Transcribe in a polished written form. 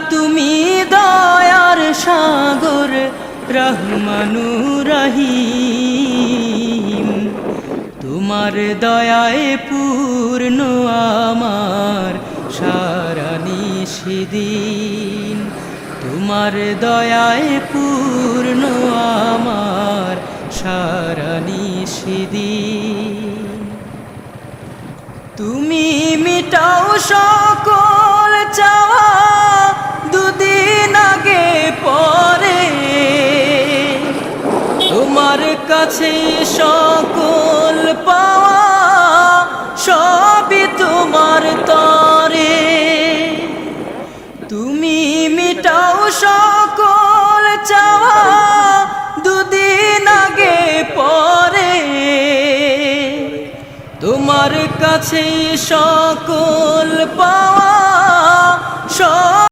তুমি দয়ার সাগর রহমানুর রহিম। তোমার দয়ায় পূর্ণ আমার সারা নিশিদিন। তোমার দয়ায় পূর্ণ আমার সারা নিশিদিন। তুমি মিটাও সকল চাওয়া দুদিন আগে পরে। তোমার কাছে সকল পাওয়া সবই তোমার তরে। তুমি মিটাও সকল চাওয়া দুদিন আগে পরে। তোমার কাছে সকল পাওয়া